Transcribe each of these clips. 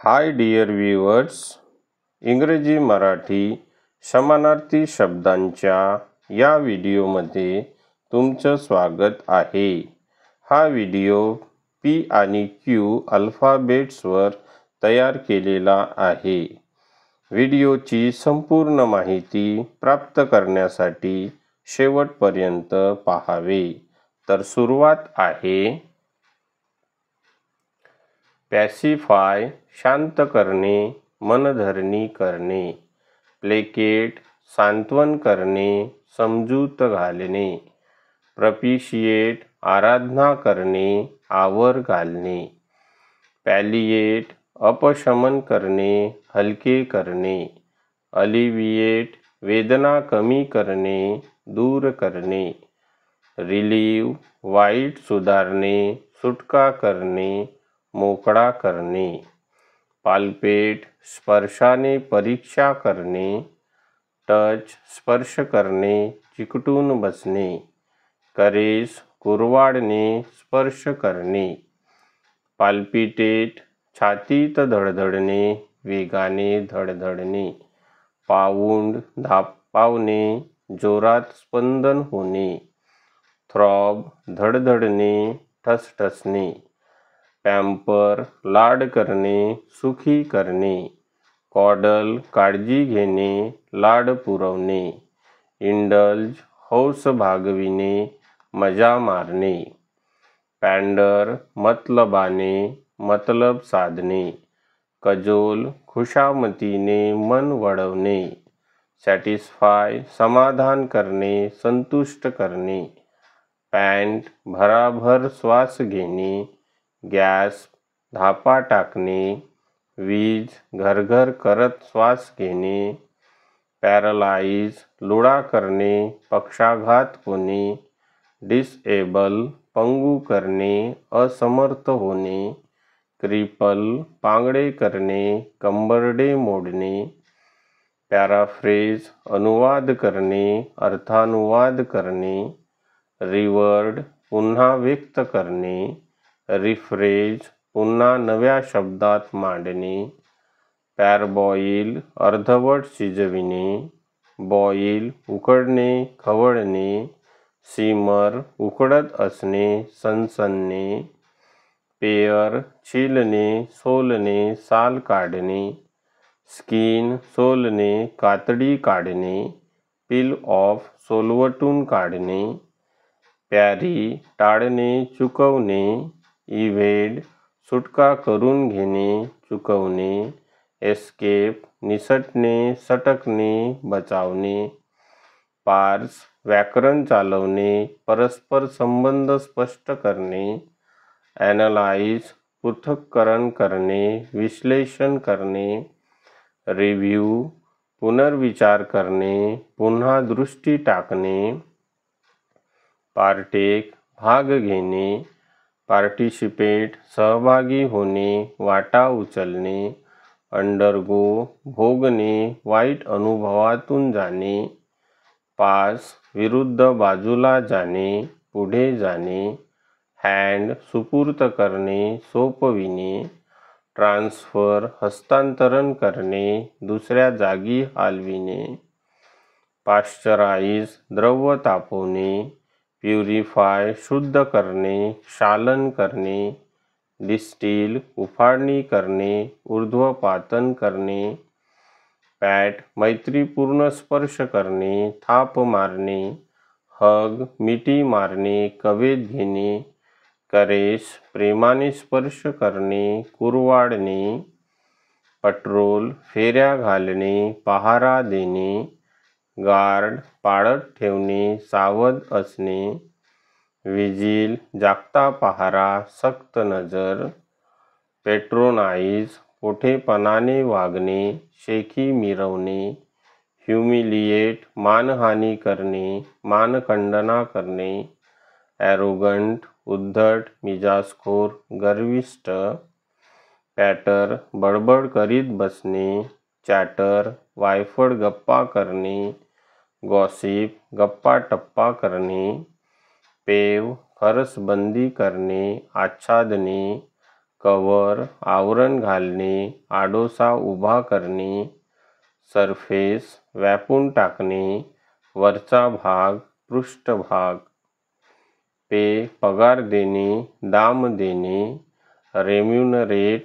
Hi dear viewers, इंग्रजी मराठी समानार्थी शब्दांच्या या व्हिडिओमध्ये तुमचं स्वागत आहे. हा व्हिडिओ पी आणि क्यू अल्फाबेट्सवर तयार केलेला आहे. व्हिडिओची संपूर्ण माहिती प्राप्त करण्यासाठी शेवटपर्यंत पाहावे. तर सुरुवात आहे. पॅसिफाय शांत करणे, मनधरणी करणे. प्लेकेट सांत्वन करणे, समजूत घालणे. प्रपिशिएट आराधना करणे, आवर घालणे. पॅलिएट अपशमन करणे, हलके करणे. अलिव्हिएट वेदना कमी करणे, दूर करणे. रिलीव्ह वाईट सुधारणे, सुटका करणे, मोकळा करणे. पाल्पेट स्पर्शाने परीक्षा करणे. टच स्पर्श करणे, चिकटून बसणे. करेस कुरवाडणे, स्पर्श करणे. पाल्पिटेट छातीत धडधडणे, वेगाने धडधडणे. पाऊंड धापावणे, जोरात स्पंदन होणे. थ्रॉब धडधडणे, ठसठसणे. पॅम्पर लाड करणे, सुखी करणे. कॉडल काळजी घेणे, लाड पुरवणे. इंडल्ज हौस भागविणे, मजा मारणे. पॅन्डर मतलबाने, मतलब साधणे. कजोल खुशामतीने मन वळवणे. सॅटिस्फाय समाधान करणे, संतुष्ट करणे. पॅन्ट भराभर श्वास घेणे. गॅस धापा टाकणे. वीज घरघर करत श्वास घेणे. पॅरालाइज लुळा करणे, पक्षाघात होणे. डिसएबल पंगू करणे, असमर्थ होणे. क्रिपल पांगळे करणे, कंबरडे मोडणे. पॅराफ्रेज अनुवाद करणे, अर्थानुवाद करणे. रिवर्ड पुन्हा व्यक्त करणे. रिफ्रेज पुन्हा नव्या शब्दात मांडणे. पॅरबॉईल अर्धवट शिजविणे. बॉईल उकडणे, खवळणे. सिमर उकडत असणे, सनसनणे. पेअर छिलणे, सोलणे, साल काढणे. स्किन सोलणे, कातडी काढणे. पील ऑफ सोलवटून काढणे. पॅरी टाळणे, चुकवणे. इव्हेड सुटका करून घेणे, चुकवणे. एस्केप निसटणे, सटकणे, बचावणे. पार्स व्याकरण चालवणे, परस्पर संबंध स्पष्ट करणे. ॲनलाइज पृथक्करण करणे, विश्लेषण करणे. रिव्ह्यू पुनर्विचार करणे, पुन्हा दृष्टी टाकणे. पार्टेक भाग घेणे. पार्टिसिपेट सहभागी होणे, वाटा उचलणे. अंडरगो भोगणे, वाईट अनुभवातून जाणे. पास विरुद्ध बाजूला जाणे, पुढे जाणे. हँड सुपूर्त करणे, सोपविणे. ट्रान्सफर हस्तांतरण करणे, दुसऱ्या जागी हलविणे. पाश्चराइज द्रव तापवणे. प्युरिफाय शुद्ध करणे, क्षालन करणे. डिस्टिल उफाळणी करणे, ऊर्ध्वपातन करणे. पॅट मैत्रीपूर्ण स्पर्श करणे, थाप मारणे. हग मिठी मारणे, कवेत घेणे. करेस प्रेमाने स्पर्श करणे, कुरवाडणे. पट्रोल फेऱ्या घालणे, पहारा देणे. गार्ड पाळत ठेवणे, सावध असणे. विजिल जागता पहारा, सक्त नजर. पेट्रोनाइज पोठेपणाने वागणे, शेखी मिरवणे. ह्युमिलिएट मानहानी करणे, मानखंडना करणे. ॲरोगंट उद्धट, मिजाजखोर, गर्विष्ठ. पॅटर बडबड करीत बसणे. चॅटर वायफळ गप्पा करणे. गॉसिप गप्पा टप्पा करणे. पेव फरसबंदी करणे, आच्छादणे. कव्हर आवरण घालणे, आडोसा उभा करणे, सरफेस व्यापून टाकणे, वरचा भाग, पृष्ठभाग. पे पगार देणे, दाम देणे, रेम्युनरेट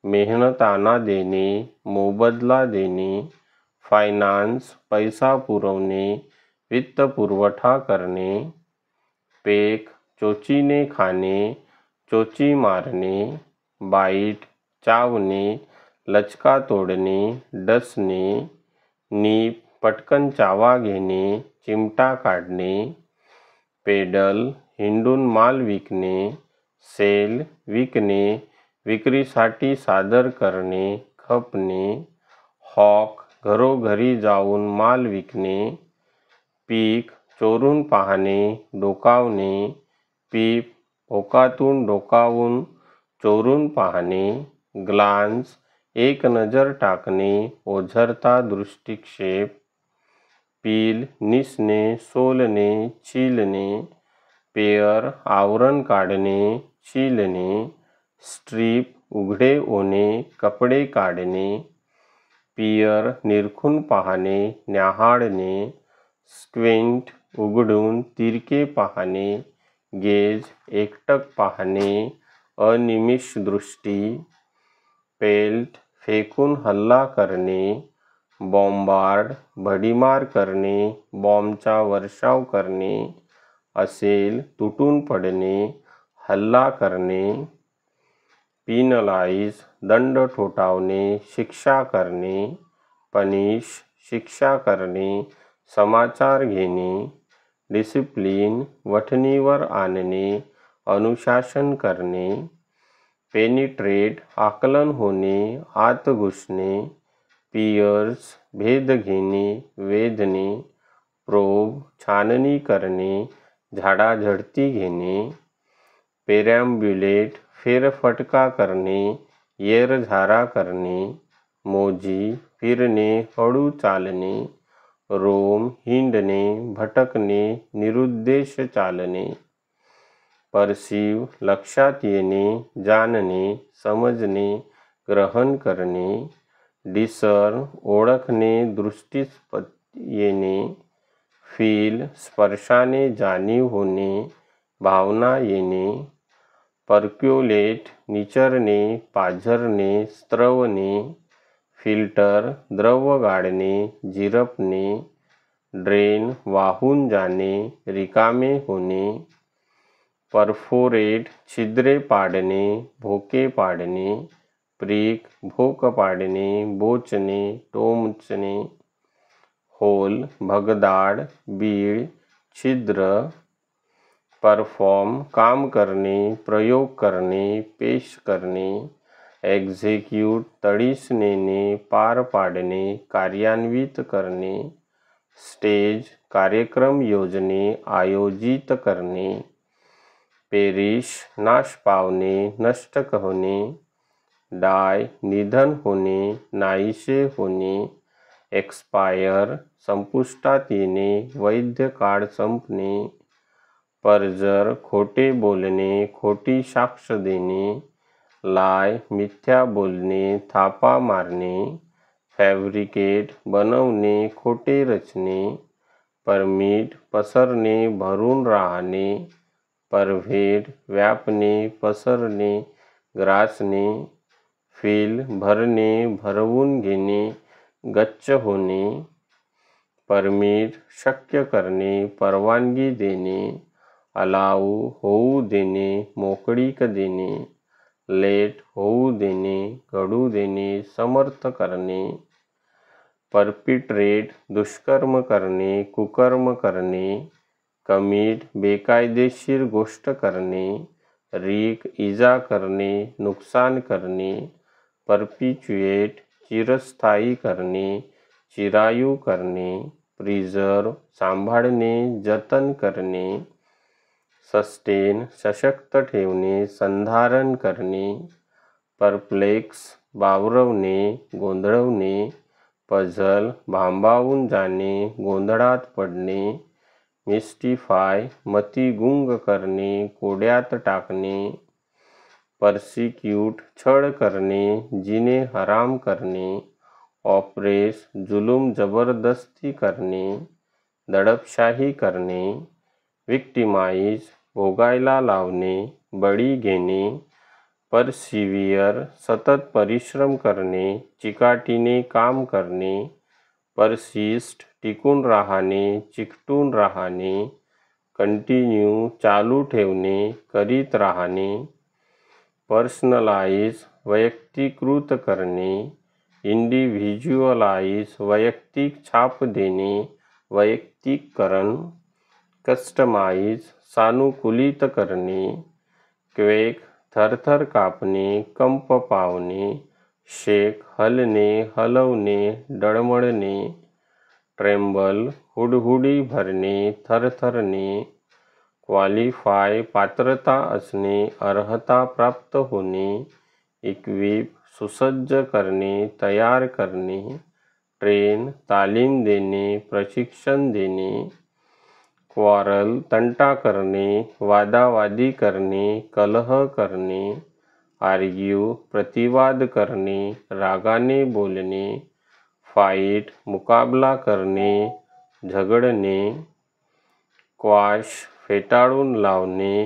मेहनताना देणे, मोबदला देणे, फायनान्स पैसा पुरवणे, वित्तपुरवठा करणे. पेक चोचीने खाणे, चोची मारणे, बाईट चावणे, लचका तोडणे, डसणे, नीप पटकन चावा घेणे, चिमटा काढणे. पेडल हिंडून माल विकणे, सेल विकणे, विक्रीसाठी सादर करणे, खपणे. हॉक घरोघरी जाऊन माल विकणे. पीक चोरून पाहणे, डोकावणे, पीप भोकातून डोकावून चोरून पाहणे. ग्लान्स एक नजर टाकणे, ओझरता दृष्टिक्षेप. पील निसणे, सोलणे, छीलणे. पेअर आवरण काढणे, छीलणे. स्ट्रीप उघडे होणे, कपडे काढणे. पियर निरखून पाहणे, न्याहाळणे. स्क्विंट उघडून तिरके पाहणे. गेज एकटक पाहणे, अनिमिष दृष्टी. पेल्ट फेकून हल्ला करणे. बॉम्बार्ड भडीमार करणे, बॉम्बचा वर्षाव करणे. असेल तुटून पडणे, हल्ला करणे. पिनलाइज दंड ठोठावणे, शिक्षा करणे. पनिश शिक्षा करणे, समाचार घेणे. डिसिप्लिन वठणीवर आणणे, अनुशासन करणे. पेनिट्रेट आकलन होणे, आत घुसणे. पियर्स भेद घेणे, वेधणे. प्रोब छाननी करणे, झाडाझडती घेणे. पेरॅम्ब्युलेट फेरफटका करणे, येरझारा करणे. मोजी फिरणे, हळू चालणे. रोम हिंडणे, भटकणे, निरुद्देश चालणे. परसीव लक्षात येणे, जाणणे, समजणे, ग्रहण करणे. डिसर्न ओळखणे, दृष्टीस येणे. फील स्पर्शाने जाणीव होणे, भावना येणे. पर्क्युलेट निचरणे, पाझरणे, स्त्रवणे. फिल्टर द्रव गाळणे, झिरपणे. ड्रेन वाहून जाणे, रिकामे होणे. परफोरेट छिद्रे पाडणे, भोके पाडणे. प्रिक भोक पाडणे, बोचणे, टोचणे. होल भगदाड, बीळ, छिद्र. परफॉर्म काम करणे, प्रयोग करणे, पेश करणे. एक्झिक्यूट तडीस नेणे, पार पाडणे, कार्यान्वित करणे. स्टेज कार्यक्रम योजने, आयोजित करणे. पेरिश नाश पावणे, नष्ट होणे. डाय निधन होणे, नाहीसे होणे. एक्सपायर संपुष्टात येणे, वैध काळ संपणे. परजर खोटे बोलणे, खोटी साक्ष देणे. लाय मिथ्या बोलणे, थापा मारणे. फॅब्रिकेट बनवणे, खोटे रचणे. परमिट पसरणे, भरून राहणे. परव्हेड व्यापणे, पसरणे, ग्रासणे. फिल भरणे, भरवून घेणे, गच्च होणे. परमिट शक्य करणे, परवानगी देणे. अलाऊ होऊ देणे, मोकळीक देणे. लेट होऊ देणे, घडू देणे, समर्थ करणे. परपिट्रेट दुष्कर्म करणे, कुकर्म करणे. कमिट बेकायदेशीर गोष्ट करणे. रीक इजा करणे, नुकसान करणे. परपिच्युएट चिरस्थायी करणे, चिरायू करणे. प्रिझर्व सांभाळणे, जतन करणे. सस्टेन सशक्त ठेवणे, संधारण करणे. परप्लेक्स बावरवणे, गोंधळवणे. पझल भांबावून जाणे, गोंधळात पडणे. मिस्टिफाय मती गुंग करणे, कोड्यात टाकणे. पर्सिक्यूट छळ करणे, जिने हराम करणे, ऑप्रेस जुलूम जबरदस्ती करणे, दडपशाही करणे, विक्टिमाइज भोगायला लावणे, बळी घेणे, परसिव्हिअर सतत परिश्रम करणे, चिकाटीने काम करणे, परसिस्ट टिकून राहणे, चिकटून राहणे, कंटिन्यू चालू ठेवणे, करीत राहणे, पर्सनलाइज वैयक्तिकृत करणे, इंडिव्हिज्युअलाइज वैयक्तिक छाप देणे, वैयक्तिकरण, कस्टमाइज सानुकूलित करणे, क्वेक थरथर कापणे, कंप पावणे, शेक हलणे, हलवणे, डळमळणे, ट्रेम्बल हुडहुडी भरणे, थरथरणे, क्वालिफाय पात्रता असणे, अर्हता प्राप्त होणे, इक्विप सुसज्ज करणे, तयार करणे, ट्रेन तालीम देणे, प्रशिक्षण देणे, क्वारल तंटा करणे, वादावादी करणे, कलह करणे, आर्ग्यू प्रतिवाद करणे, रागाने बोलणे, फाईट मुकाबला करणे, झगडणे, क्वाश फेटाळून लावणे,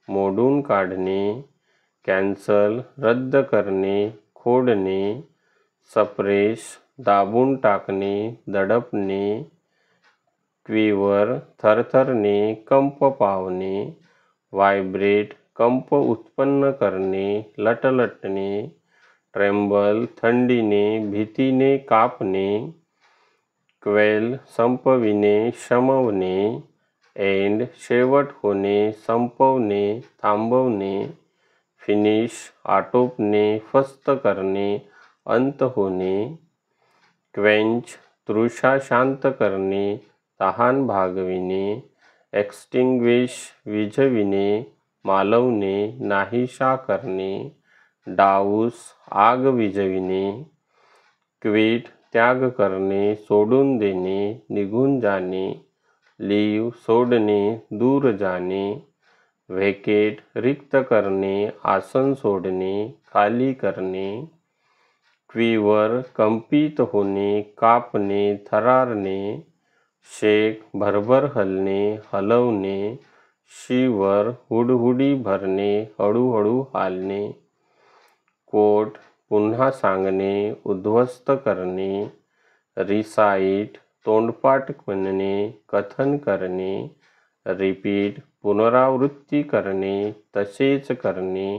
मोडून काढणे, कॅन्सल रद्द करणे, खोडणे, सप्रेस दाबून टाकणे, दडपणे, क्विवर थरथरणे, कंप पावणे, व्हायब्रेट कंप उत्पन्न करणे, लटलटणे, ट्रेम्बल थंडीने भीतीने कापणे, क्वेल संपविणे, शमवणे, एंड शेवट होणे, संपवणे, थांबवणे, फिनिश आटोपणे, फस्त करणे, अंत होणे, क्वेंच तृषा शांत करणे, तहान भागविणे, एक्स्टिंग्विश विझविणे, मालवणे, नाहीशा करणे, डाऊस आग विझविणे, क्विट त्याग करणे, सोडून देणे, निघून जाणे, लीव सोडणे, दूर जाणे, व्हेकेट रिक्त करणे, आसन सोडणे, खाली करणे, क्विवर कंपित होणे, कापणे, थरारणे, शेक भरभर हलणे, हलवणे, शिवर हुडहुडी भरणे, हळूहळू हालणे, कोट पुन्हा सांगणे, उद्ध्वस्त करणे, रिसाईट तोंडपाठ म्हणणे, कथन करणे, रिपीट पुनरावृत्ती करणे, तसेच करणे,